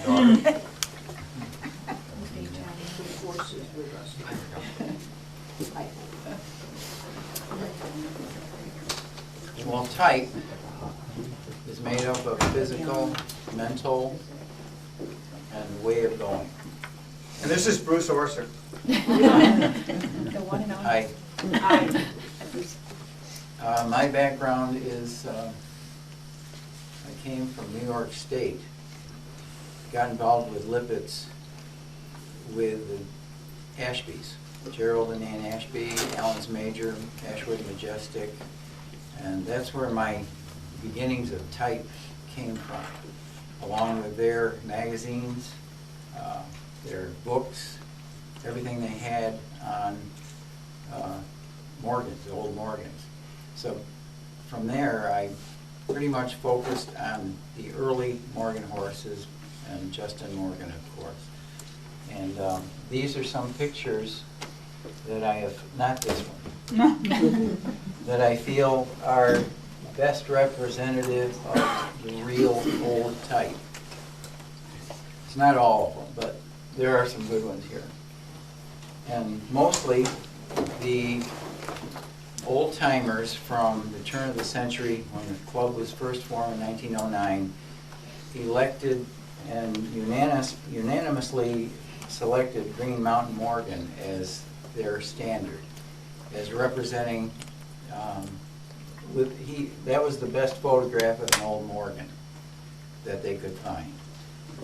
daughter. Well, type is made up of physical, mental, and way of going. And this is Bruce Orser. The one and only. I, my background is, I came from New York State. Got involved with Lippitt's with the Ashbys. Gerald and Ann Ashby, Allen's Major, Ashwood Majestic, and that's where my beginnings of type came from, along with their magazines, their books, everything they had on Morgans, the old Morgans. So from there, I pretty much focused on the early Morgan horses and Justin Morgan, of course. And these are some pictures that I have, not this one, that I feel are best representative of the real old type. It's not all of them, but there are some good ones here. And mostly the old timers from the turn of the century, when the club was first formed in 1909, elected and unanimously selected Green Mountain Morgan as their standard, as representing, that was the best photograph of an old Morgan that they could find.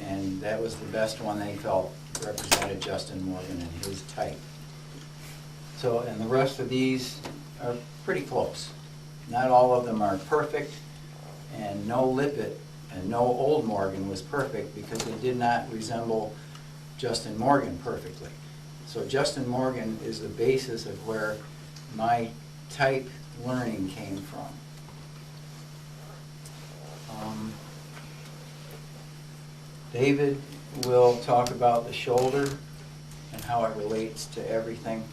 And that was the best one they felt represented Justin Morgan and his type. So, and the rest of these are pretty close. Not all of them are perfect, and no Lippitt and no old Morgan was perfect because they did not resemble Justin Morgan perfectly. So Justin Morgan is the basis of where my type learning came from. David will talk about the shoulder and how it relates to everything.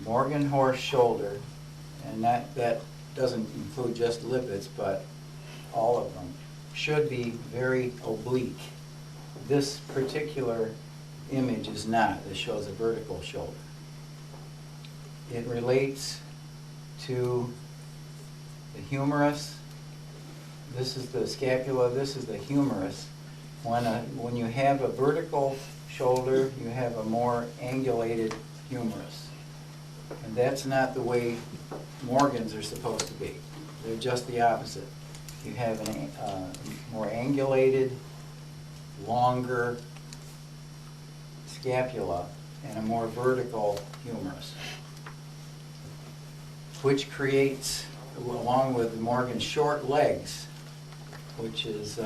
Morgan horse shoulder, and that doesn't include just Lippitt's, but all of them, should be very oblique. This particular image is not. This shows a vertical shoulder. It relates to the humerus. This is the scapula, this is the humerus. When you have a vertical shoulder, you have a more angulated humerus. And that's not the way Morgans are supposed to be. They're just the opposite. You have a more angulated, longer scapula and a more vertical humerus, which creates, along with Morgan's short legs, which is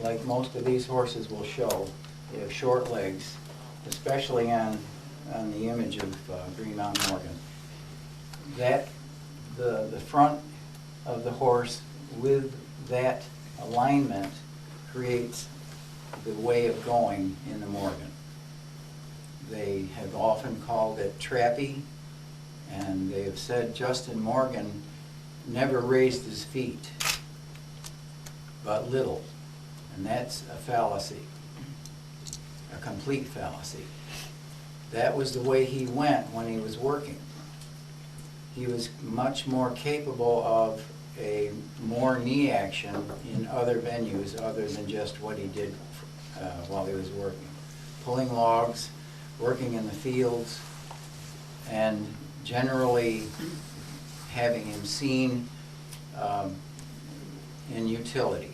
like most of these horses will show, they have short legs, especially on the image of Green Mountain Morgan. That the front of the horse with that alignment creates the way of going in the Morgan. They have often called it trappy, and they have said Justin Morgan never raised his feet, but little, and that's a fallacy, a complete fallacy. That was the way he went when he was working. He was much more capable of a more knee action in other venues other than just what he did while he was working. Pulling logs, working in the fields, and generally having him seen in utility.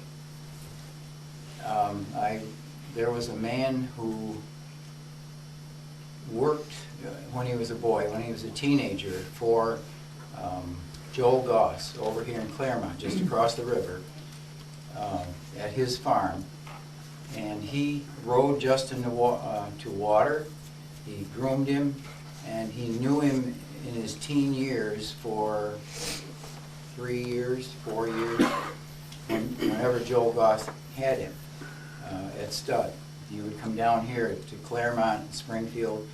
There was a man who worked when he was a boy, when he was a teenager, for Joel Goss over here in Claremont, just across the river, at his farm. And he rode Justin to water, he groomed him, and he knew him in his teen years for 3 years, 4 years, whenever Joel Goss had him at stud. He would come down here to Claremont, Springfield,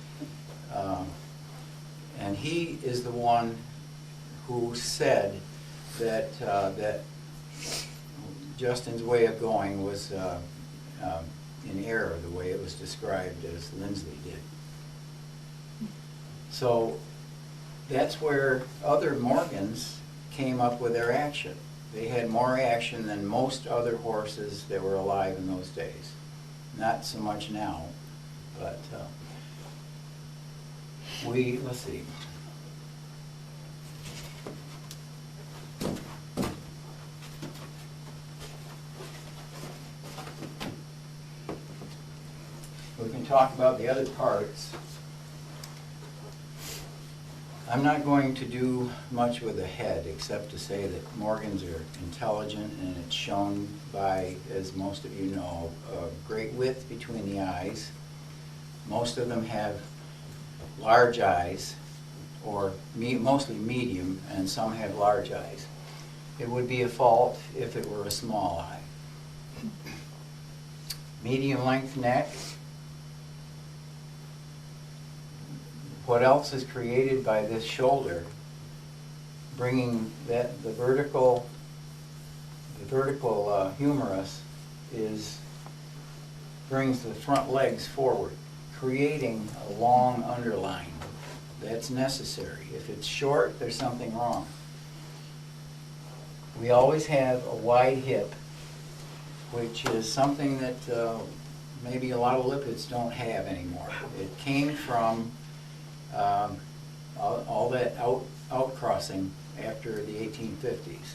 and he is the one who said that that Justin's way of going was in error the way it was described as Lindsley did. So that's where other Morgans came up with their action. They had more action than most other horses that were alive in those days. Not so much now, but let's see. We can talk about the other parts. I'm not going to do much with the head except to say that Morgans are intelligent, and it's shown by, as most of you know, a great width between the eyes. Most of them have large eyes, or mostly medium, and some have large eyes. It would be a fault if it were a small eye. Medium length neck. What else is created by this shoulder, bringing the vertical humerus brings the front legs forward, creating a long underline. That's necessary. If it's short, there's something wrong. We always have a wide hip, which is something that maybe a lot of Lippitts don't have anymore. It came from all that outcrossing after the 1850s.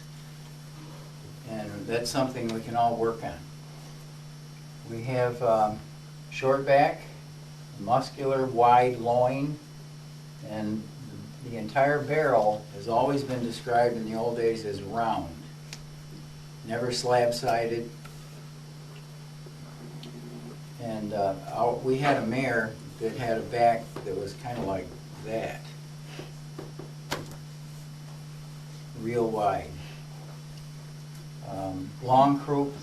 And that's something we can all work on. We have short back, muscular, wide loin, and the entire barrel has always been described in the old days as round, never slab-sided. And we had a mare that had a back that was kind of like that, real wide. Long croup,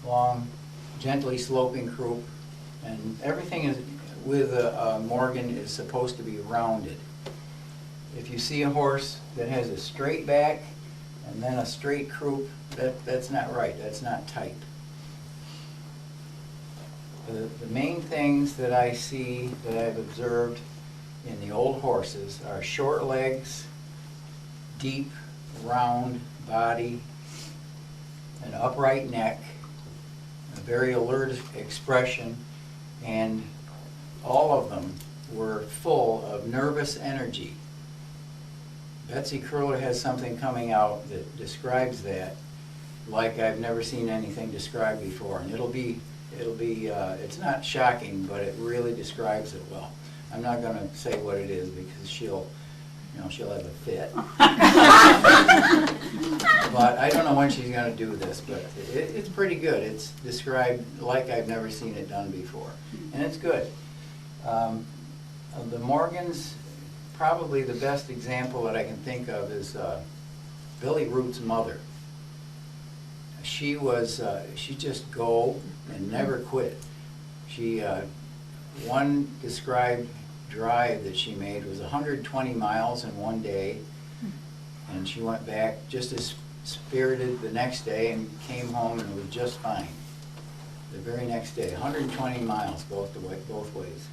long, gently sloping croup, and everything is with a Morgan is supposed to be rounded. If you see a horse that has a straight back and then a straight croup, that's not right, that's not type. The main things that I see, that I've observed in the old horses, are short legs, deep, round body, an upright neck, a very alert expression, and all of them were full of nervous energy. Betsy Curler has something coming out that describes that like I've never seen anything described before, and it's not shocking, but it really describes it well. I'm not going to say what it is because she'll have a fit. But I don't know when she's going to do this, but it's pretty good. It's described like I've never seen it done before, and it's good. The Morgans, probably the best example that I can think of is Billy Root's mother. She just go and never quit. One described drive that she made was 120 miles in one day, and she went back just as spirited the next day and came home and was just fine the very next day. 120 miles both ways.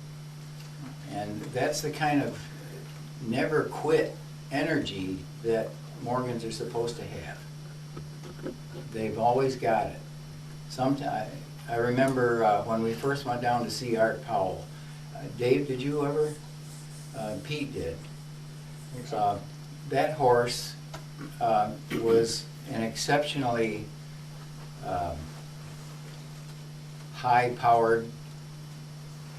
And that's the kind of never quit energy that Morgans are supposed to have. They've always got it. Sometime, I remember when we first went down to see Art Powell. Dave, did you ever? Pete did. That horse was an exceptionally high-powered,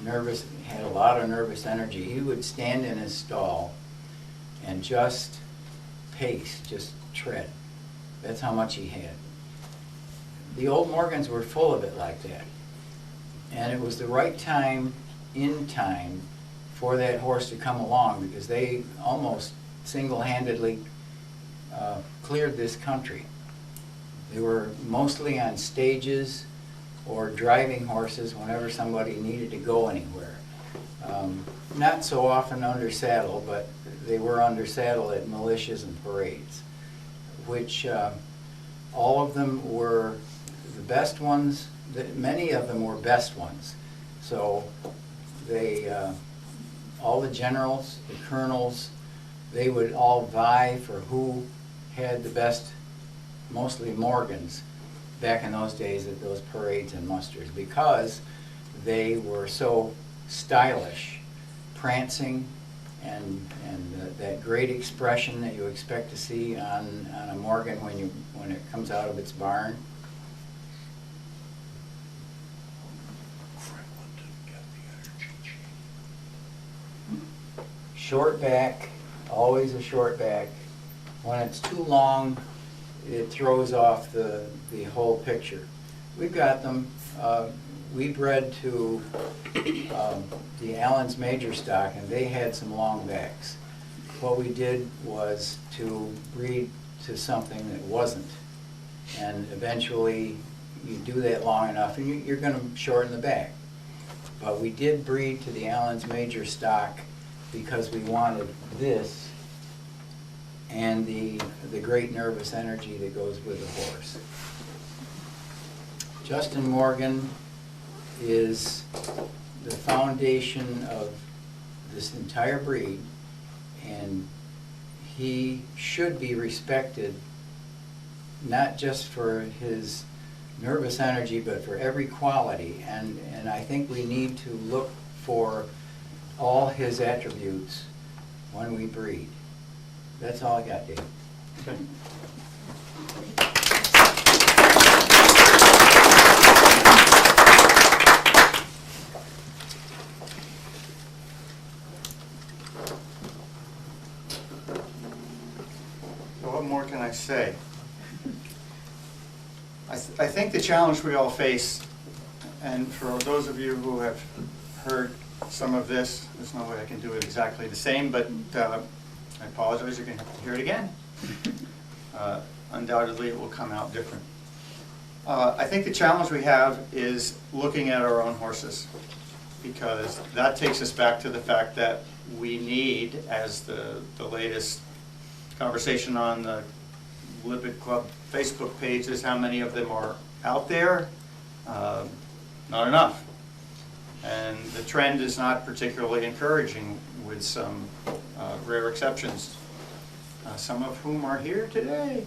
nervous, had a lot of nervous energy. He would stand in his stall and just pace, just tread. That's how much he had. The old Morgans were full of it like that. And it was the right time, in time, for that horse to come along, because they almost single-handedly cleared this country. They were mostly on stages or driving horses whenever somebody needed to go anywhere. Not so often under saddle, but they were under saddle at militias and parades, which all of them were, the best ones many of them were best ones. So they, all the generals, the colonels, they would all vie for who had the best, mostly Morgans, back in those days at those parades and musters, because they were so stylish, prancing, and that great expression that you expect to see on a Morgan when it comes out of its barn. Short back, always a short back. When it's too long, it throws off the whole picture. We've got them. We bred to the Allen's Major stock, and they had some long backs. What we did was to breed to something that wasn't. And eventually, you do that long enough, and you're going to shorten the back. But we did breed to the Allen's Major stock because we wanted this and the great nervous energy that goes with the horse. Justin Morgan is the foundation of this entire breed, and he should be respected not just for his nervous energy, but for every quality. And I think we need to look for all his attributes when we breed. That's all I got, Dave. Okay. So what more can I say? I think the challenge we all face, and for those of you who have heard some of this, there's no way I can do it exactly the same, but I apologize, you're going to have to hear it again. Undoubtedly, it will come out different. I think the challenge we have is looking at our own horses, because that takes us back to the fact that we need, as the latest conversation on the Lippitt Club Facebook page is, how many of them are out there? Not enough. And the trend is not particularly encouraging, with some rare exceptions, some of whom are here today.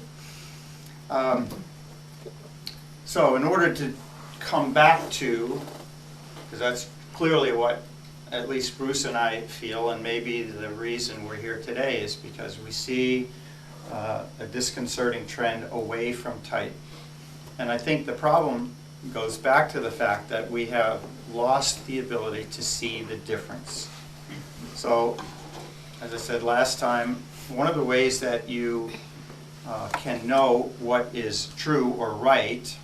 So in order to come back to, because that's clearly what at least Bruce and I feel, and maybe the reason we're here today is because we see a disconcerting trend away from tight. And I think the problem goes back to the fact that we have lost the ability to see the difference. So, as I said last time, one of the ways that you can know what is true or right,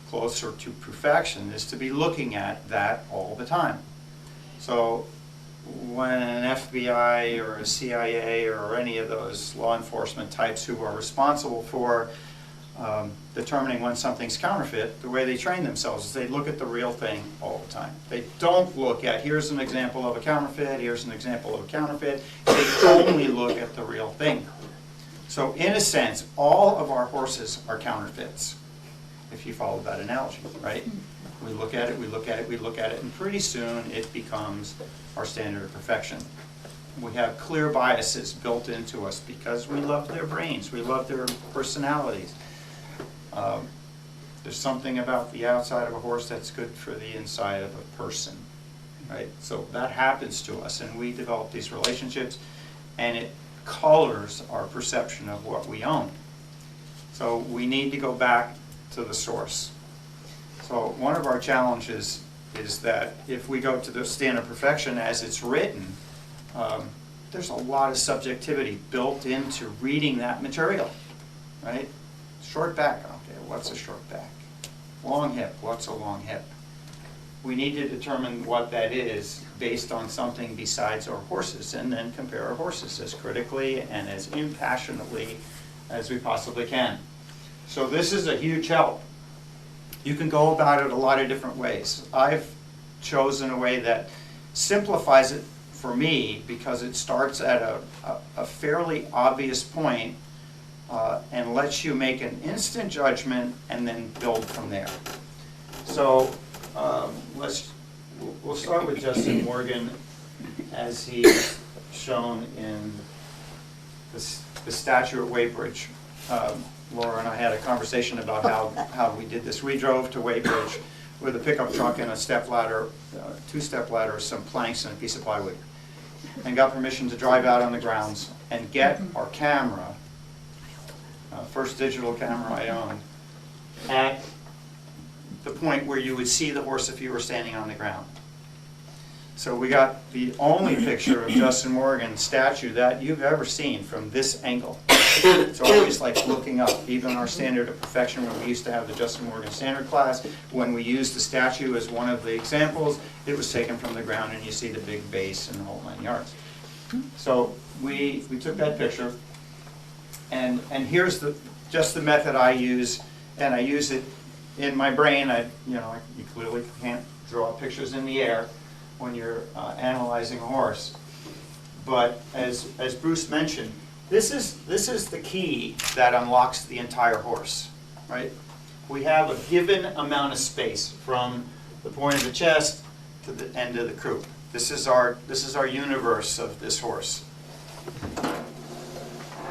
closer to perfection, is to be looking at that all the time. So when an FBI or a CIA or any of those law enforcement types who are responsible for determining when something's counterfeit, the way they train themselves is they look at the real thing all the time. They don't look at, here's an example of a counterfeit, here's an example of a counterfeit. They only look at the real thing. So in a sense, all of our horses are counterfeits, if you follow that analogy, right? We look at it, we look at it, we look at it, and pretty soon it becomes our standard of perfection. We have clear biases built into us because we love their brains, we love their personalities. There's something about the outside of a horse that's good for the inside of a person, right? So that happens to us, and we develop these relationships, and it colors our perception of what we own. So we need to go back to the source. So one of our challenges is that if we go to the standard of perfection as it's written, there's a lot of subjectivity built into reading that material, right? Short back, okay, what's a short back? Long hip, what's a long hip? We need to determine what that is based on something besides our horses, and then compare our horses as critically and as impassionately as we possibly can. So this is a huge help. You can go about it a lot of different ways. I've chosen a way that simplifies it for me because it starts at a fairly obvious point and lets you make an instant judgment and then build from there. So we'll start with Justin Morgan as he's shown in the statue at Weybridge. Laura and I had a conversation about how we did this. We drove to Weybridge with a pickup truck and a step ladder, two-step ladder, some planks and a piece of plywood, and got permission to drive out on the grounds and get our camera, first digital camera I owned, at the point where you would see the horse if you were standing on the ground. So we got the only picture of Justin Morgan's statue that you've ever seen from this angle. It's always like looking up. Even our standard of perfection, when we used to have the Justin Morgan standard class, when we used the statue as one of the examples, it was taken from the ground and you see the big base and the whole 9 yards. So we took that picture, and here's just the method I use, and I use it in my brain. You clearly can't draw pictures in the air when you're analyzing a horse. But as Bruce mentioned, this is the key that unlocks the entire horse, right? We have a given amount of space from the point of the chest to the end of the croup. This is our universe of this horse.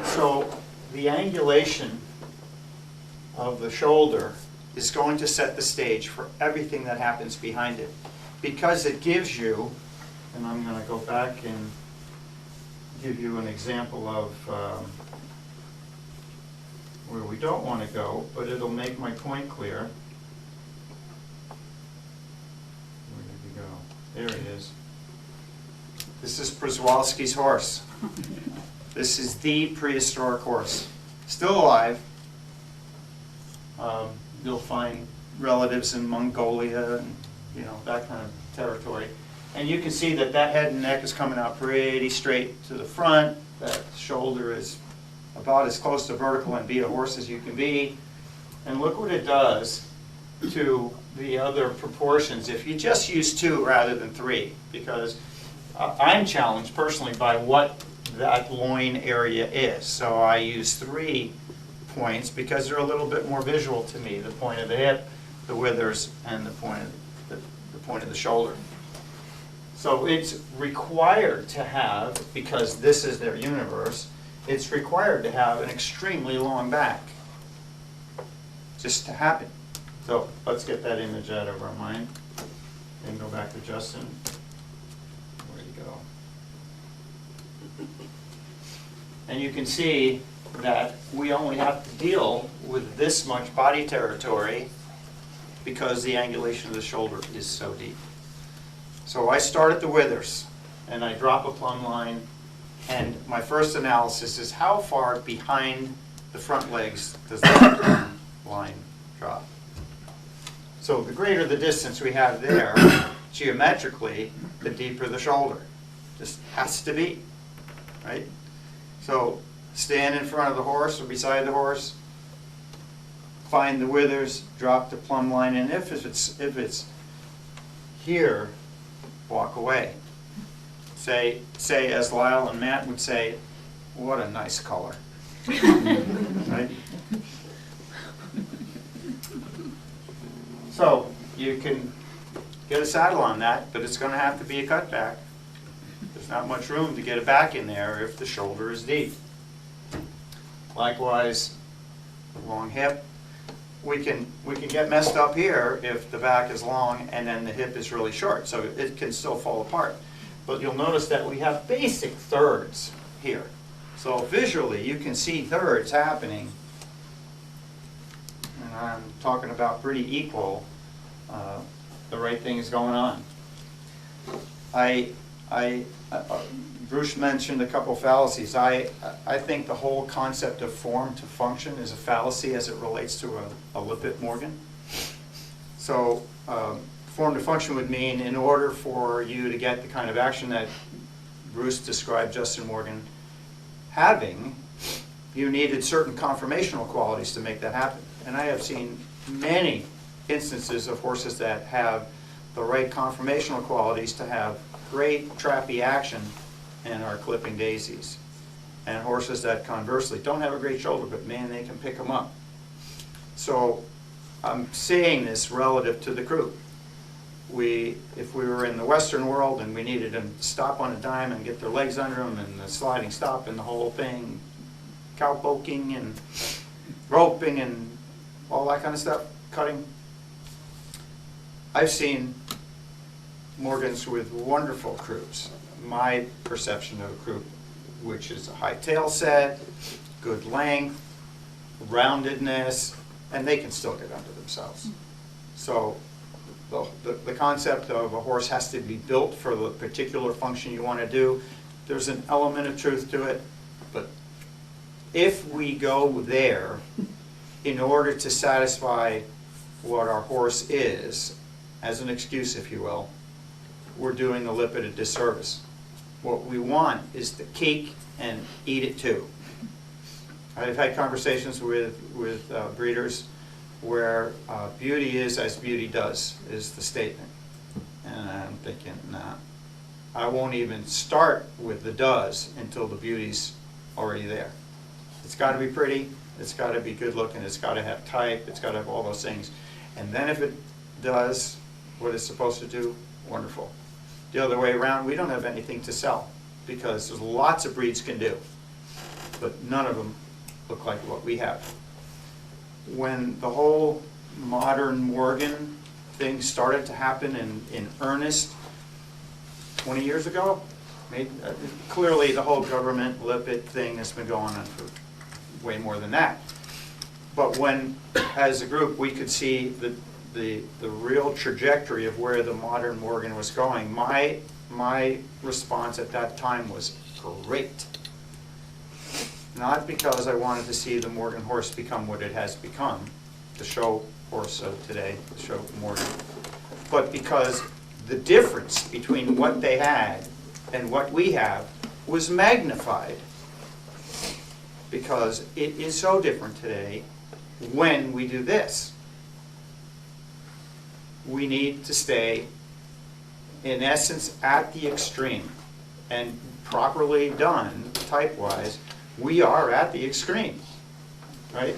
So the angulation of the shoulder is going to set the stage for everything that happens behind it, because it gives you, and I'm going to go back and give you an example of where we don't want to go, but it'll make my point clear. Where did we go? There it is. This is Przewalski's horse. This is the prehistoric horse. Still alive. You'll find relatives in Mongolia and that kind of territory. And you can see that head and neck is coming out pretty straight to the front. That shoulder is about as close to vertical and be a horse as you can be. And look what it does to the other proportions if you just use 2 rather than 3, because I'm challenged personally by what that loin area is. So I use 3 points because they're a little bit more visual to me: the point of the hip, the withers, and the point of the shoulder. So it's required to have, because this is their universe, it's required to have an extremely long back just to happen. So let's get that image out of our mind and go back to Justin. Where'd he go? And you can see that we only have to deal with this much body territory because the angulation of the shoulder is so deep. So I start at the withers and I drop a plumb line, and my first analysis is how far behind the front legs does that plumb line drop. So the greater the distance we have there, geometrically, the deeper the shoulder. Just has to be, right? So stand in front of the horse or beside the horse, find the withers, drop the plumb line, and if it's here, walk away. Say as Lyle and Matt would say, what a nice color. Right? So you can get a saddle on that, but it's going to have to be a cutback. There's not much room to get it back in there if the shoulder is deep. Likewise, long hip. We can get messed up here if the back is long and then the hip is really short, so it can still fall apart. But you'll notice that we have basic thirds here. So visually you can see thirds happening, and I'm talking about pretty equal. The right thing is going on. Bruce mentioned a couple fallacies. I think the whole concept of form to function is a fallacy as it relates to a Lippitt Morgan. So form to function would mean, in order for you to get the kind of action that Bruce described Justin Morgan having, you needed certain conformational qualities to make that happen. And I have seen many instances of horses that have the right conformational qualities to have great trappy action and are clipping daisies. And horses that conversely don't have a great shoulder, but man, they can pick them up. So I'm saying this relative to the group. If we were in the Western world and we needed them to stop on a dime and get their legs under them and the sliding stop and the whole thing, cowpoking and roping and all that kind of stuff, cutting. I've seen Morgans with wonderful crews. My perception of a croup, which is a high tail set, good length, roundedness, and they can still get under themselves. So the concept of a horse has to be built for the particular function you want to do, there's an element of truth to it, but if we go there in order to satisfy what our horse is, as an excuse, if you will, we're doing the Lippitt a disservice. What we want is the cake and eat it too. I've had conversations with breeders where beauty is as beauty does, is the statement. And I'm thinking, nah, I won't even start with the does until the beauty's already there. It's got to be pretty, it's got to be good looking, it's got to have type, it's got to have all those things. And then if it does what it's supposed to do, wonderful. The other way around, we don't have anything to sell because there's lots of breeds can do, but none of them look like what we have. When the whole modern Morgan thing started to happen in earnest 20 years ago, clearly the whole government Lippitt thing has been going on for way more than that. But when, as a group, we could see the real trajectory of where the modern Morgan was going, my response at that time was great. Not because I wanted to see the Morgan horse become what it has become, the show horse of today, the show Morgan, but because the difference between what they had and what we have was magnified. Because it is so different today when we do this. We need to stay, in essence, at the extreme. And properly done, type-wise, we are at the extreme, right?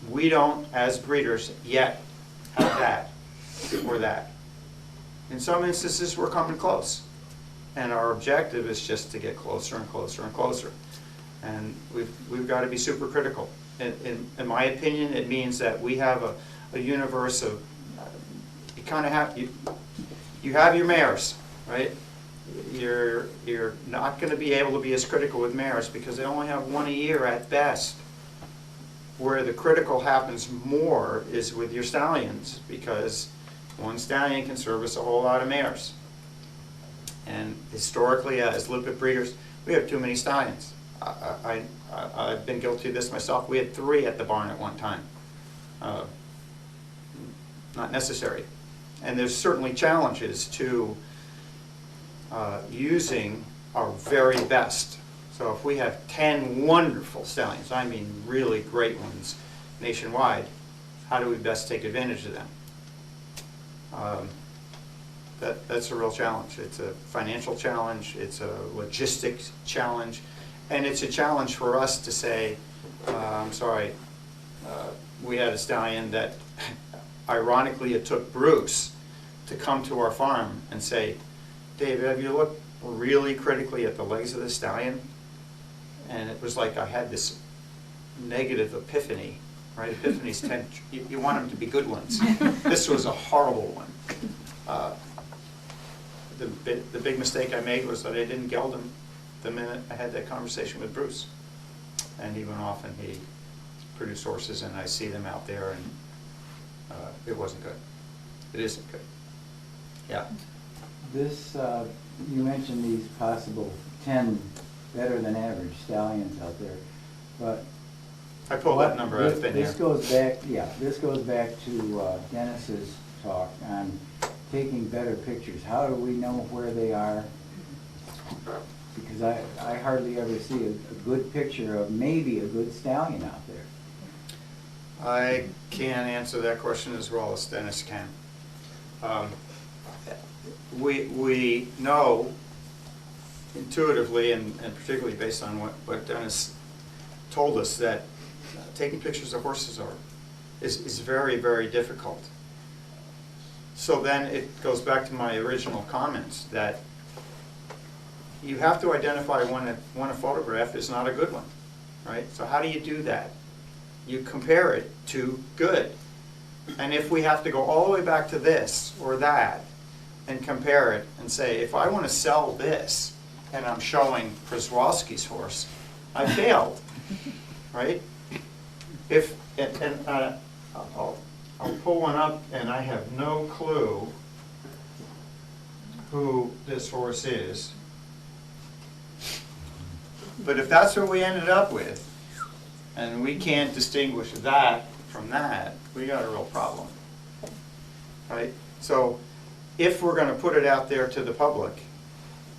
We don't, as breeders, yet have that or that. In some instances, we're coming close. And our objective is just to get closer and closer and closer. And we've got to be super critical. In my opinion, it means that we have a universe of, you kind of have, you have your mares, right? You're not going to be able to be as critical with mares because they only have one a year at best. Where the critical happens more is with your stallions, because one stallion can service a whole lot of mares. And historically, as Lippitt breeders, we have too many stallions. I've been guilty of this myself. We had 3 at the barn at one time. Not necessary. And there's certainly challenges to using our very best. So if we have 10 wonderful stallions, I mean really great ones nationwide, how do we best take advantage of them? That's a real challenge. It's a financial challenge, it's a logistics challenge, and it's a challenge for us to say, I'm sorry, we had a stallion that, ironically, it took Bruce to come to our farm and say, David, have you looked really critically at the legs of the stallion? And it was like I had this negative epiphany, right? Epiphanies tend, you want them to be good ones. This was a horrible one. The big mistake I made was that I didn't geld him the minute I had that conversation with Bruce. And he went off and he produced horses, and I see them out there, and it wasn't good. It isn't good. Yeah. This, you mentioned these possible 10 better than average stallions out there, but I pulled that number out of thin air. This goes back, yeah, this goes back to Dennis's talk on taking better pictures. How do we know where they are? Because I hardly ever see a good picture of maybe a good stallion out there. I can't answer that question as well as Dennis can. We know intuitively, and particularly based on what Dennis told us, that taking pictures of horses is very, very difficult. So then it goes back to my original comments that you have to identify when a photograph is not a good one, right? So how do you do that? You compare it to good. And if we have to go all the way back to this or that and compare it and say, if I want to sell this and I'm showing Przewalski's horse, I failed, right? I'll pull one up and I have no clue who this horse is. But if that's what we ended up with, and we can't distinguish that from that, we got a real problem, right? So if we're going to put it out there to the public,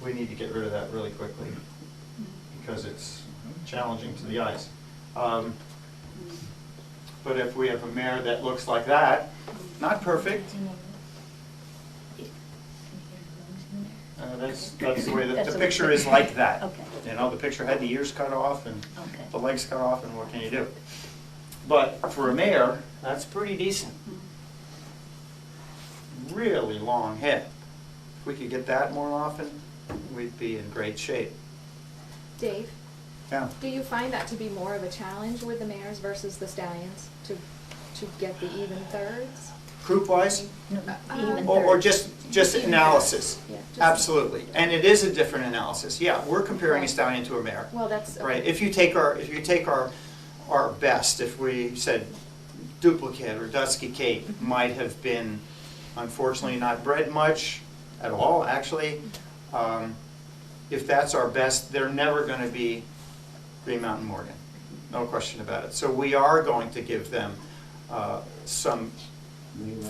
we need to get rid of that really quickly because it's challenging to the eyes. But if we have a mare that looks like that, not perfect, that's the way that the picture is like that. Okay. You know, the picture had the ears cut off and Okay. the legs cut off, and what can you do? But for a mare, that's pretty decent. Really long head. If we could get that more often, we'd be in great shape. Dave, Yeah. do you find that to be more of a challenge with the mares versus the stallions to get the even thirds? Group-wise? No, even Or thirds. just Even analysis? thirds, yeah, just- Absolutely. And it is a different analysis. Yeah, we're comparing a Right. stallion to a mare. Well, that's Right, if you take our best, if we said Duplicate or Dusky Cape might have been unfortunately not bred much at all, actually. If that's our best, they're never going to be Green Mountain Morgan, no question about it. So we are going to give them some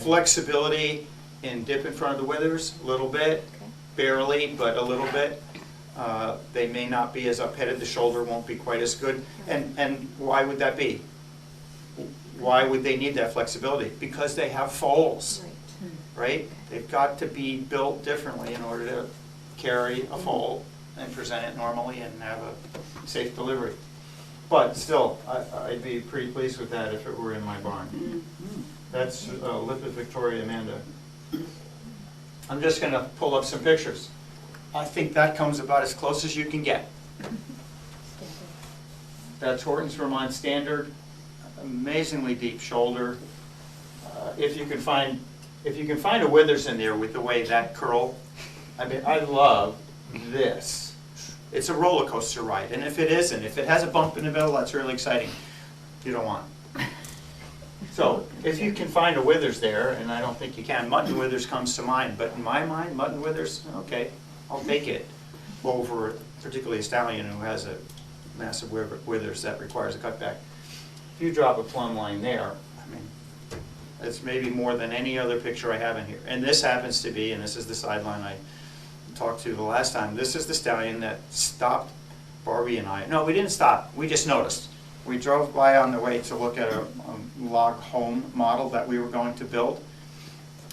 flexibility in dip in front of the withers, a little bit, Okay. barely, but a little bit. They may not be as up-headed, the shoulder won't be quite as good. And why would that be? Why would they need that flexibility? Because they have foals, right. right? They've got to be built differently in order to carry a foal and present it normally and have a safe delivery. But still, I'd be pretty pleased with that if it were in my barn. That's Lippitt Victoria Amanda. I'm just going to pull up some pictures. I think that comes about as close as you can get. That's Horton's Vermont Standard, amazingly deep shoulder. If you can find a withers in there with the way that curl, I mean, I love this. It's a roller coaster ride, and if it isn't, if it has a bump in the middle, that's really exciting. You don't want it. So if you can find a withers there, and I don't think you can, mutton withers comes to mind, but in my mind, mutton withers, okay, I'll take it over particularly a stallion who has a massive withers that requires a cutback. If you drop a plumb line there, I mean, it's maybe more than any other picture I have in here. And this happens to be, and this is the sideline I talked to the last time, this is the stallion that stopped Barbie and I. No, we didn't stop, we just noticed. We drove by on the way to look at a log home model that we were going to build.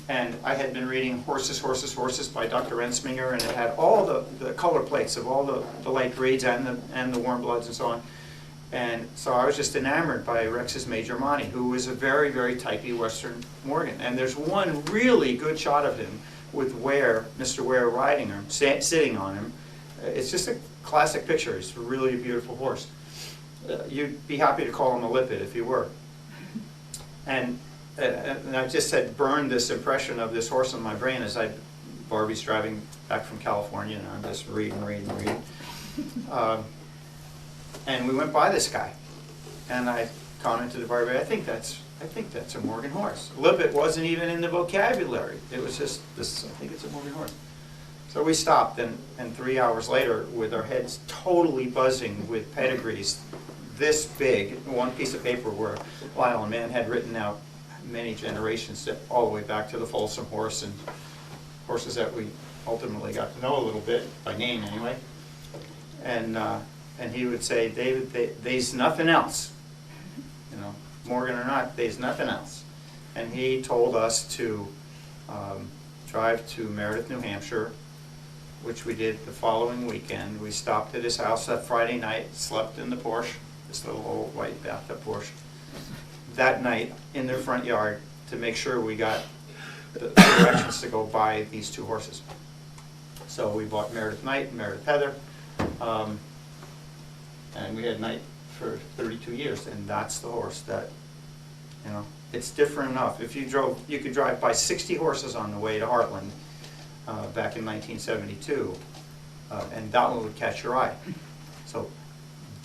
And I had been reading Horses, Horses, Horses by Dr. Ensminger, and it had all the color plates of all the light breeds and the warm bloods and so on. And so I was just enamored by Rex's Major Monty, who is a very, very typey Western Morgan. And there's one really good shot of him with Ware, Mr. Ware riding him, sitting on him. It's just a classic picture. It's a really beautiful horse. You'd be happy to call him a Lippitt if you were. And I just had burned this impression of this horse in my brain as Barbie's driving back from California, and I'm just reading. And we went by this guy, and I commented to Barbie, I think that's a Morgan horse. Lippitt wasn't even in the vocabulary. It was just this. I think it's a Morgan horse. So we stopped, and 3 hours later, with our heads totally buzzing with pedigrees this big, one piece of paper where Lyle and Mann had written out many generations all the way back to the Folsom horse and horses that we ultimately got to know a little bit, by name anyway. And he would say, David, there's nothing else. You know, Morgan or not, there's nothing else. And he told us to drive to Meredith, New Hampshire, which we did the following weekend. We stopped at his house that Friday night, slept in the Porsche, this little old white bathtub Porsche. that night in their front yard to make sure we got the directions to go buy these 2 horses. So we bought Meredith Knight and Meredith Heather, and we had Knight for 32 years, and that's the horse that, you know, it's different enough. If you drove, you could drive by 60 horses on the way to Heartland back in 1972, and that one would catch your eye. So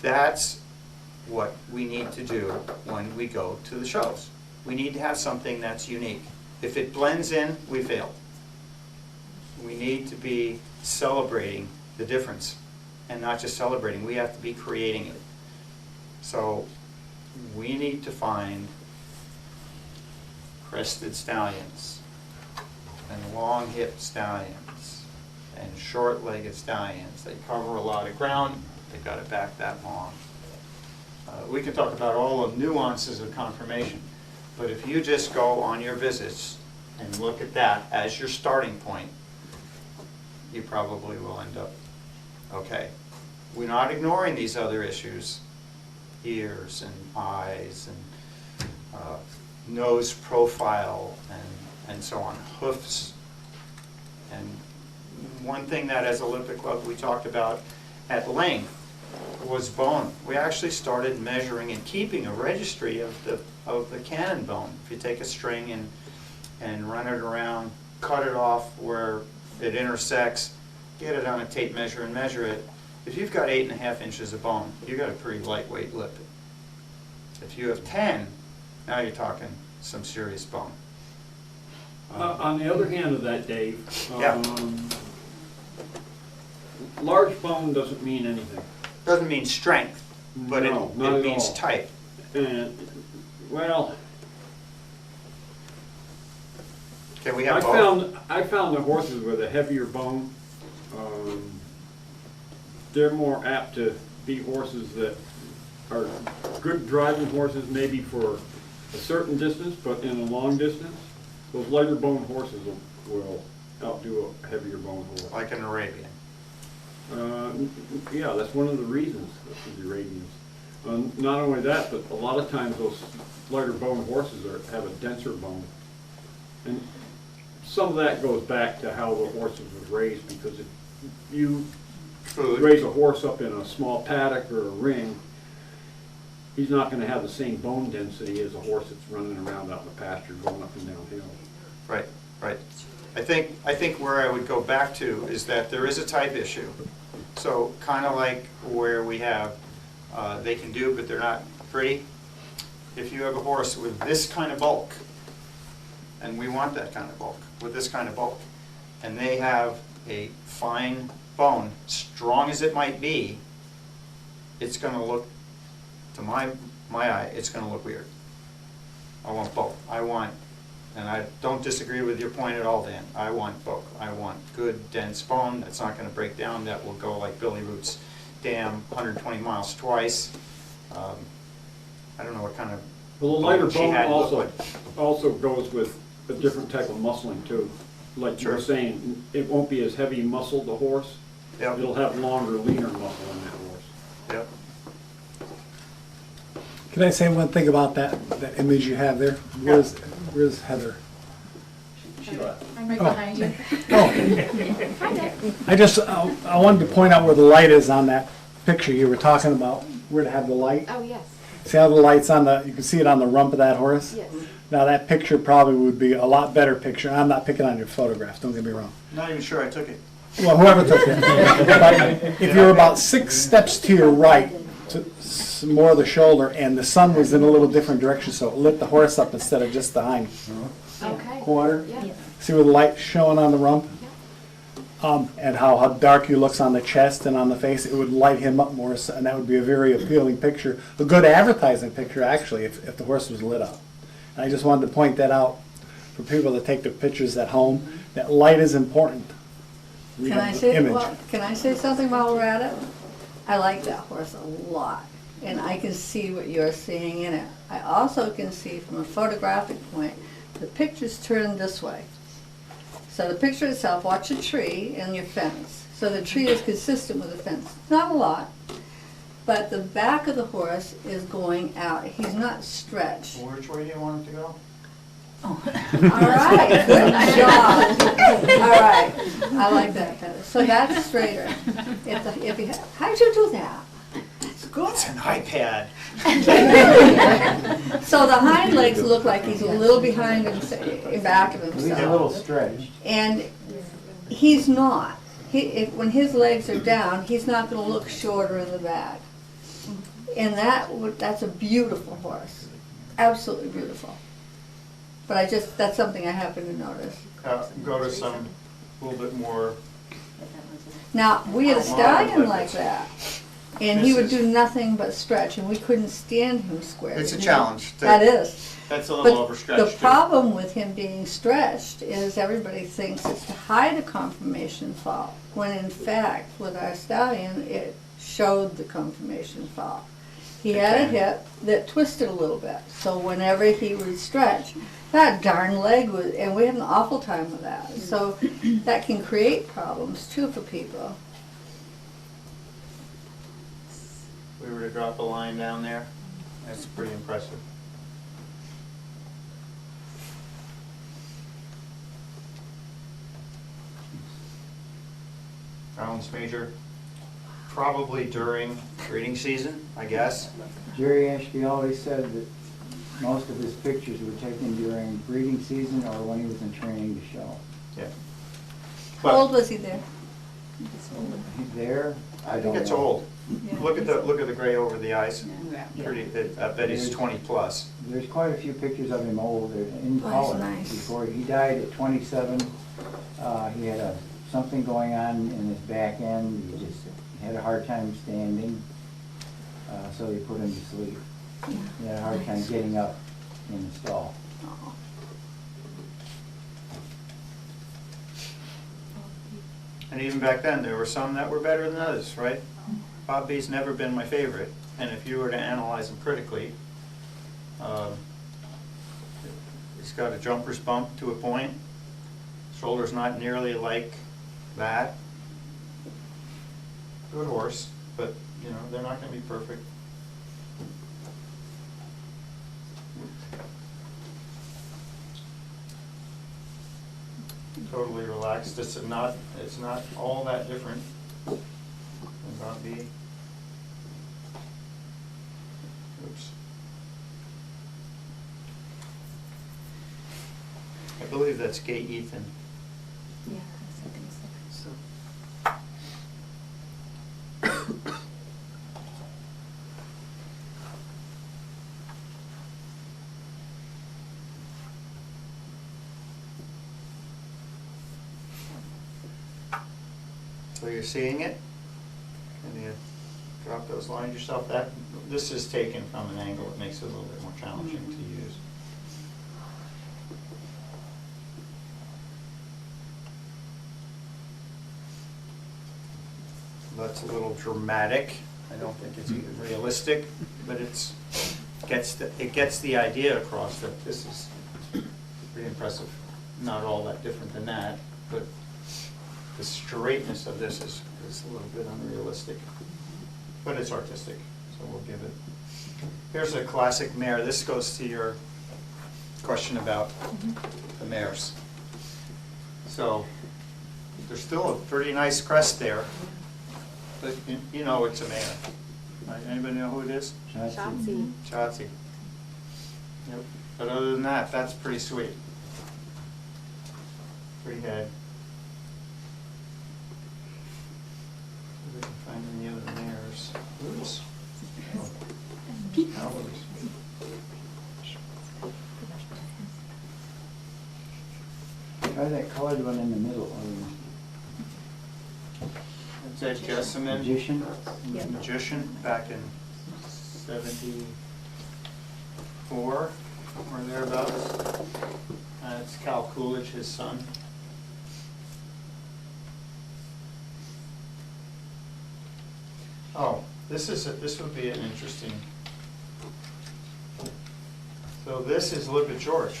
that's what we need to do when we go to the shows. We need to have something that's unique. If it blends in, we failed. We need to be celebrating the difference, and not just celebrating, we have to be creating it. So we need to find crested stallions and long-hipped stallions and short-legged stallions. They cover a lot of ground, they've got to back that long. We can talk about all the nuances of conformation, but if you just go on your visits and look at that as your starting point, you probably will end up okay. We're not ignoring these other issues, ears and eyes and nose profile and so on, hoofs. And one thing that as a Lippitt Club we talked about at length was bone. We actually started measuring and keeping a registry of the cannon bone. If you take a string and run it around, cut it off where it intersects, get it on a tape measure and measure it. If you've got 8.5 inches of bone, you've got a pretty lightweight Lippitt. If you have 10, now you're talking some serious bone. On the other hand of that, Dave, Yeah. Large bone doesn't mean anything. Doesn't mean strength, but No, it not at means all. type. And, well, Can we have both? I found the horses with a heavier bone, they're more apt to be horses that are good driving horses maybe for a certain distance, but in a long distance, those lighter bone horses will outdo a heavier bone horse. Like an Arabian. Yeah, that's one of the reasons for the Arabians. Not only that, but a lot of times those lighter bone horses have a denser bone. And some of that goes back to how the horses was raised, because if you Food. raise a horse up in a small paddock or a ring, he's not going to have the same bone density as a horse that's running around out in the pasture going up and down hills. Right, right. I think where I would go back to is that there is a type issue. So kind of like where we have, they can do, but they're not pretty. If you have a horse with this kind of bulk, and we want that kind of bulk, with this kind of bulk, and they have a fine bone, strong as it might be, it's going to look, to my eye, it's going to look weird. I want both. I want, and I don't disagree with your point at all, Dan. I want both. I want good, dense bone that's not going to break down, that will go like Billy Root's dam, 120 miles twice. I don't know what kind of Well, the lighter bone she bone had looked also, like. also goes with a different type of muscling too. Like you were Sure. saying, it won't be as heavy muscled, the horse. Yep. It'll have longer, leaner muscle in that horse. Yep. Can I say one thing about that image you have there? Where's Heather? I'm right Oh. behind you. Oh, I wanted to point out where the light is on that picture you were talking about, where to have the light. Oh, yes, See how the light's on the, you can see it on the rump of that horse? yes. Now that picture probably would be a lot better picture. I'm not picking on your photograph, don't get me wrong. Not even sure I took it. Well, whoever took it. But if you're about 6 steps to your right, to more of the shoulder, and the sun was in a little different direction, so it lit the horse up instead of just the hind Okay. quarter. Yeah. See where the light's showing on the rump? And how dark he looks on the chest and on the face, it would light him up more, and that would be a very appealing picture. A good advertising picture, actually, if the horse was lit up. And I just wanted to point that out for people that take their pictures at home, that light is important. We Can have I the say, image. well, can I say something while we're at it? I like that horse a lot, and I can see what you're seeing in it. I also can see from a photographic point, the picture's turned this way. So the picture itself, watch a tree and your fence. So the tree is consistent with the fence. Not a lot, but the back of the horse is going out. He's not stretched. Which way do you want it to go? All right, good job. All right, I like that better. So that's straighter. How'd you do that? That's good. It's an iPad. So the hind legs look like he's a little behind in back of He's a himself. little stretched. And he's not. When his legs are down, he's not going to look shorter in the back. And that's a beautiful horse. Absolutely beautiful. But that's something I happen to notice. Go to some, a little bit more, Now, we had a stallion But like that. And he would do nothing but stretch, and we couldn't stand him square. it's a challenge. That is. That's a little But overstretched. the too. problem with him being stretched is everybody thinks it's to hide a conformation fault, when in fact, with our stallion, it showed the conformation fault. He had a Okay. hip that twisted a little bit, so whenever he would stretch, that darn leg was, and we had an awful time with that. So that can create problems too for people. We were to drop a line down there, that's pretty impressive. Rounds major, probably during breeding season, I guess. Jerry Ashby always said that most of his pictures were taken during breeding season or when he was in training to show. Yeah. How old was he there? There, I think don't it's know. old. Look at the gray over the eyes. Yeah. Pretty, I bet he's 20 plus. There's quite a few pictures of him old in Oh, color. he's nice. Before he died at 27, he had something going on in his back end. He just had a hard time standing, so they put him to sleep. He had a hard time getting up in the stall. Oh. And even back then, there were some that were better than others, right? Bob B's never been my favorite, and if you were to analyze him critically, he's got a jumper's bump to a point. Shoulder's not nearly like that. Good horse, but you know they're not going to be perfect. Totally relaxed. It's not all that different than Bob B. Oops. I believe that's Gay Ethan. Yeah, I think so. So you're seeing it? Can you drop those lines yourself? This is taken from an angle that makes it a little bit more challenging to use. That's a little dramatic. I don't think it's even realistic, but it gets the idea across that this is pretty impressive. Not all that different than that, but the straightness of this is a little bit unrealistic, but it's artistic, so we'll give it. Here's a classic mare. This goes to your question about the mares. So there's still a pretty nice crest there, but you know it's a mare. Right? Anybody know who it is? Shotzi. Shotzi. Yep. But other than that, that's pretty sweet. Pretty head. See if we can find any other mares. Oops. Oh, Owls. Try that colored one in the middle. Is that Jessamine? Magician. Magician, back in '74 or thereabouts. It's Cal Coolidge, his son. Oh, this would be an interesting. So this is Lippitt George.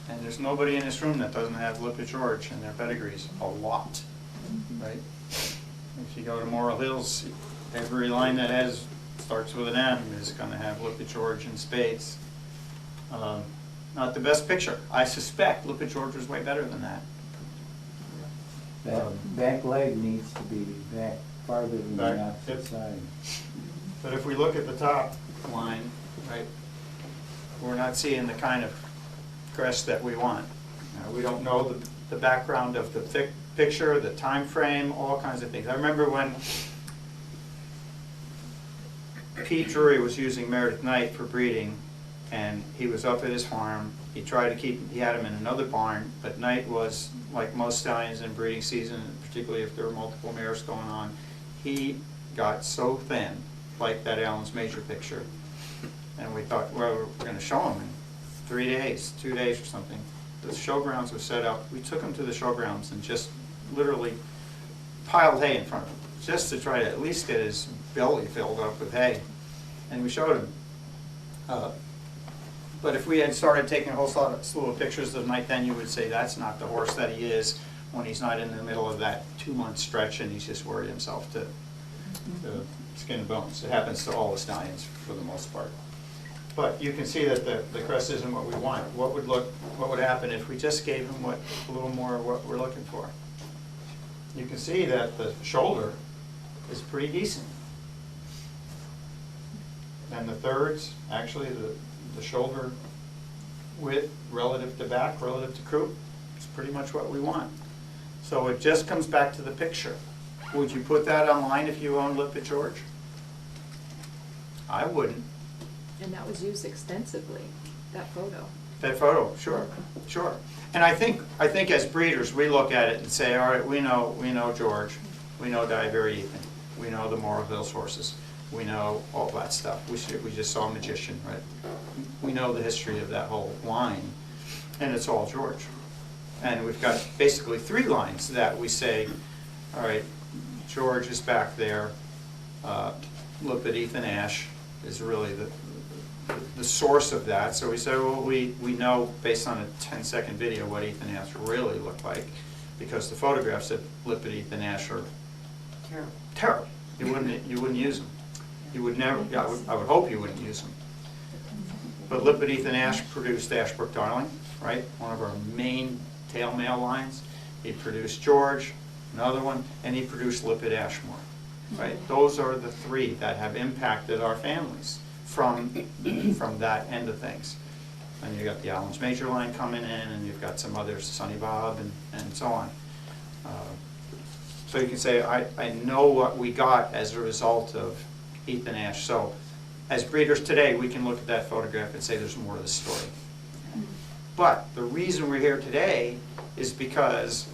And there's nobody in this room that doesn't have Lippitt George in their pedigrees, a lot, right? If you go to Morrill Hills, every line that starts with an M is gonna have Lippitt George in spades. Not the best picture. I suspect Lippitt George was way better than that. That back leg needs to be back farther than Back, the opposite yep. side. But if we look at the top line, right, we're not seeing the kind of crest that we want. We don't know the background of the picture, the time frame, all kinds of things. I remember when Pete Drury was using Meredith Knight for breeding, and he was up at his farm. He tried to he had him in another barn, but Knight was, like most stallions in breeding season, particularly if there were multiple mares going on, he got so thin, like that Allen's Major picture. And we thought, well, we're going to show him in 3 days, 2 days or something. The showgrounds were set up. We took him to the showgrounds and just literally piled hay in front of him, just to try to at least get his belly filled up with hay. And we showed him. But if we had started taking a whole slew of pictures of Knight, then you would say that's not the horse that he is when he's not in the middle of that 2-month stretch and he's just worried himself to skin and bones. It happens to all the stallions for the most part. But you can see that the crest isn't what we want. What would happen if we just gave him a little more of what we're looking for? You can see that the shoulder is pretty decent. And the thirds, actually the shoulder width relative to back, relative to croup, is pretty much what we want. So it just comes back to the picture. Would you put that online if you owned Lippitt George? I wouldn't. And that was used extensively, that photo. That photo, sure, sure. And I think as breeders, we look at it and say, all right, we know George, we know Divery Ethan, we know the Morrow Hills horses, we know all that stuff. We just saw Magician, right? We know the history of that whole line, and it's all George. And we've got basically 3 lines that we say, all right, George is back there, Lippitt Ethan Ash is really the source of that. So we say, well, we know based on a 10-second video what Ethan Ash really looked like, because the photographs of Lippitt Ethan Ash are terrible. You wouldn't use them. You would never. I would hope you wouldn't use them. But Lippitt Ethan Ash produced Ashbrook Darling, right? One of our main tail male lines. He produced George, another one, and he produced Lippitt Ashmore, right? Those are the 3 that have impacted our families from that end of things. And you got the Allen's Major line coming in, and you've got some others, Sonny Bob, and so on. So you can say, I know what we got as a result of Ethan Ash. So as breeders today, we can look at that photograph and say there's more to the story. But the reason we're here today is because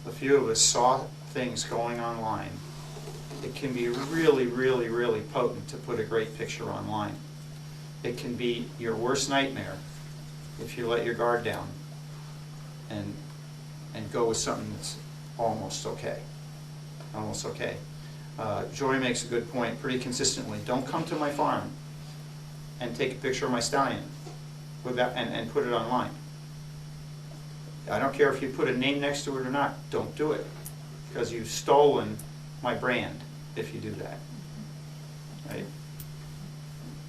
a few of us saw things going online. It can be really, really, really potent to put a great picture online. It can be your worst nightmare if you let your guard down and go with something that's almost okay. Almost okay. Joy makes a good point pretty consistently. Don't come to my farm and take a picture of my stallion with that and put it online. I don't care if you put a name next to it or not. Don't do it, because you've stolen my brand if you do that. Right?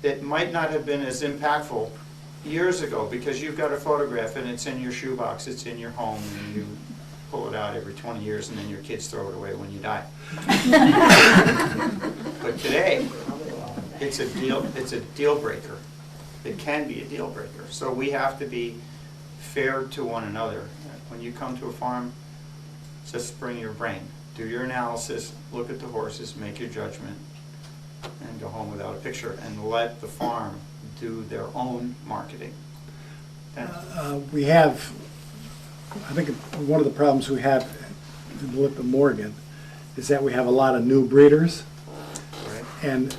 It might not have been as impactful years ago because you've got a photograph and it's in your shoebox, it's in your home, and you pull it out every 20 years and then your kids throw it away when you die. But today, it's a deal breaker. It can be a deal breaker. So we have to be fair to one another. When you come to a farm, just bring your brain. Do your analysis, look at the horses, make your judgment, and go home without a picture, and let the farm do their own marketing. We have, I think one of the problems we have in Lippitt Morgan is that we have a lot of new breeders. Right? And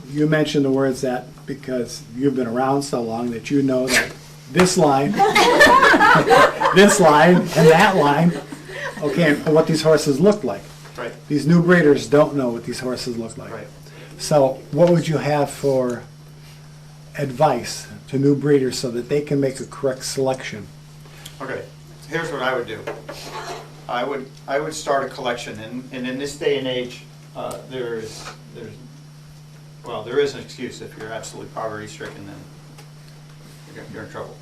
you mentioned the words that because you've been around so long that you know that this line, this line, and that line, okay, and what these horses look like. Right. These new breeders don't know what these horses look like. Right. So what would you have for advice to new breeders so that they can make a correct selection? Okay, here's what I would do. I would start a collection, and in this day and age, there's, well, there is an excuse. If you're absolutely poverty stricken, then you're in trouble.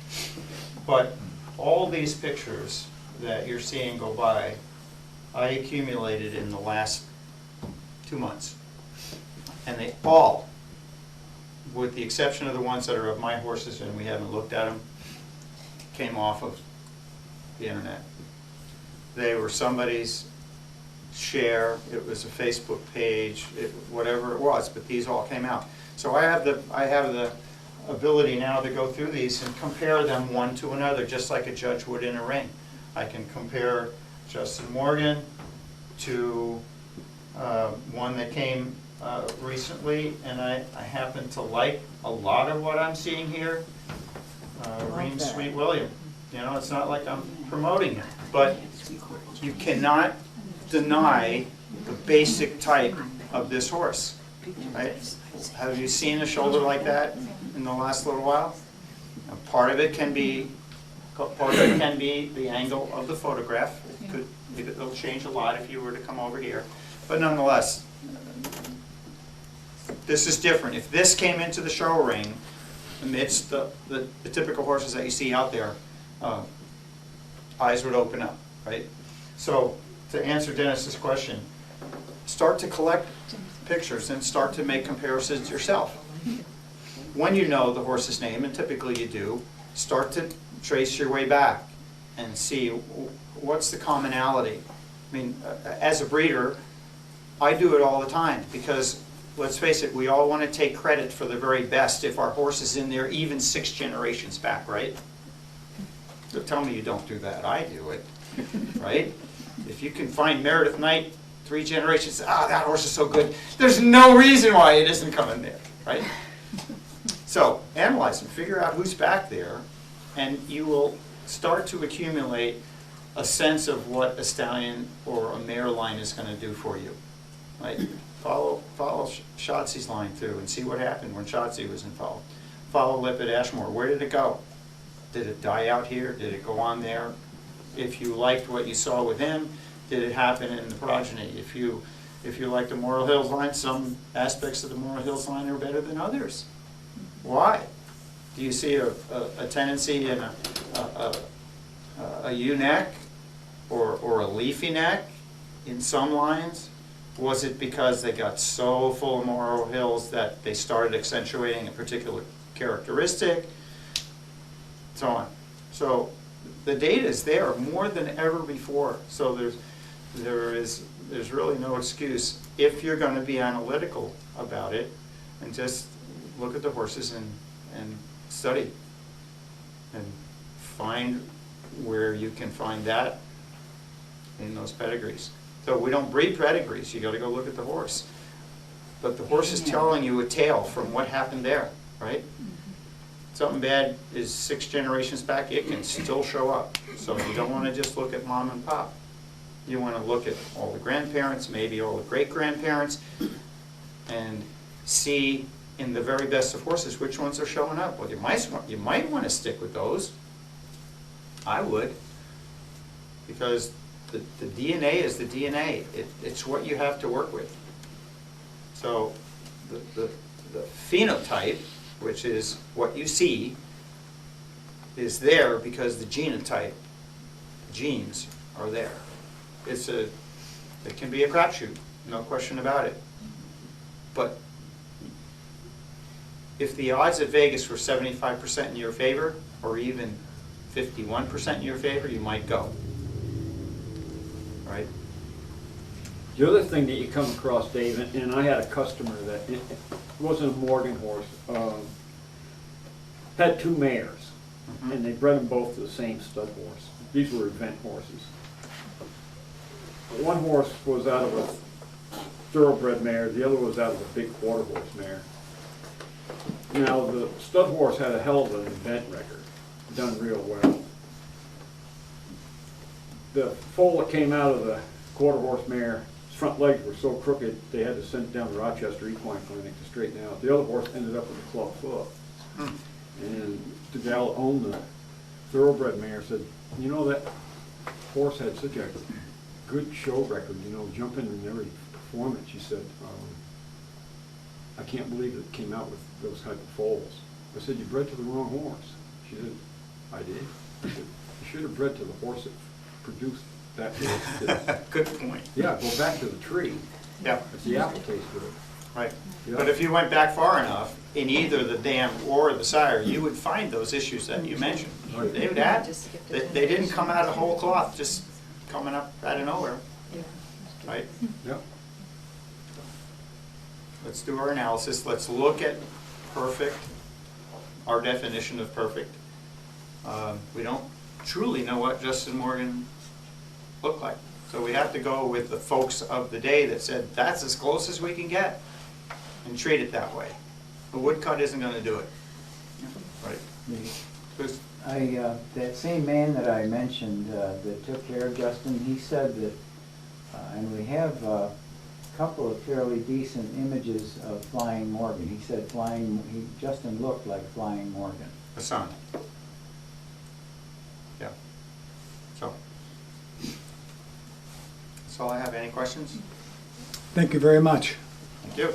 But all these pictures that you're seeing go by, I accumulated in the last 2 months. And they all, with the exception of the ones that are of my horses and we haven't looked at them, came off of the internet. They were somebody's share, it was a Facebook page, whatever it was, but these all came out. So I have the ability now to go through these and compare them one to another, just like a judge would in a ring. I can compare Justin Morgan to one that came recently, and I happen to like a lot of what I'm seeing here. Reem Sweet William. You know, it's not like I'm promoting him, but you cannot deny the basic type of this horse, right? Have you seen a shoulder like that in the last little while? Now, part of it can be the angle of the photograph. It'll change a lot if you were to come over here, but nonetheless, this is different. If this came into the show ring amidst the typical horses that you see out there, eyes would open up, right? So to answer Dennis's question, start to collect pictures and start to make comparisons yourself. When you know the horse's name, and typically you do, start to trace your way back and see what's the commonality. I mean, as a breeder, I do it all the time because, let's face it, we all want to take credit for the very best if our horse is in there even 6 generations back, right? So tell me you don't do that. I do it, right? If you can find Meredith Knight 3 generations, that horse is so good, there's no reason why it isn't coming there, right? So analyze and figure out who's back there, and you will start to accumulate a sense of what a stallion or a mare line is going to do for you, right? Follow Shotzi's line through and see what happened when Shotzi was involved. Follow Lippitt Ashmore. Where did it go? Did it die out here? Did it go on there? If you liked what you saw with him, did it happen in the progeny? If you like the Moral Hills line, some aspects of the Moral Hills line are better than others. Why? Do you see a tendency in a U-neck or a leafy neck in some lines? Was it because they got so full of Moral Hills that they started accentuating a particular characteristic? So on. So the data is there more than ever before. So there's really no excuse if you're going to be analytical about it and just look at the horses and study and find where you can find that in those pedigrees. So we don't breed pedigrees. You got to go look at the horse. But the horse is telling you a tale from what happened there, right? Something bad is 6 generations back, it can still show up. So you don't want to just look at mom and pop. You want to look at all the grandparents, maybe all the great-grandparents, and see in the very best of horses which ones are showing up. Well, you might want to stick with those. I would. Because the DNA is the DNA. It's what you have to work with. So the phenotype, which is what you see, is there because the genotype, genes, are there. It can be a crapshoot, no question about it. But if the odds at Vegas were 75% in your favor, or even 51% in your favor, you might go. Right? The other thing that you come across, Dave, and I had a customer that it wasn't a Morgan horse, had 2 mares, and they bred them both to the same stud horse. These were event horses. One horse was out of a thoroughbred mare, the other was out of a big quarter horse mare. Now, the stud horse had a hell of an event record, done real well. The foal that came out of the quarter horse mare, his front legs were so crooked they had to send it down to Rochester Equine Clinic to straighten out. The other horse ended up with a club foot. And the gal that owned the thoroughbred mare said, you know, that horse had such a good show record, you know, jumping in every foreman, she said, I can't believe it came out with those type of foals. I said, you bred to the wrong horse. She said, I did. I said, you should have bred to the horse that produced that horse. Good point. Yeah, go back to the tree. Yeah, It's the apple taste good. right. Yeah. But if you went back far enough, in either the dam or the sire, you would find those issues that you mentioned. Right. They would add, they didn't come out of whole cloth, just coming up out of nowhere, right? Yep. Let's do our analysis. Let's look at perfect, our definition of perfect. We don't truly know what Justin Morgan looked like. So we have to go with the folks of the day that said, that's as close as we can get, and treat it that way. A woodcut isn't gonna do it. Right. Bruce? That same man that I mentioned that took care of Justin, he said that, and we have a couple of fairly decent images of Flying Morgan. He said Justin looked like Flying Morgan. The son. Yeah. So. That's all I have. Any questions? Thank you very much. Thank you.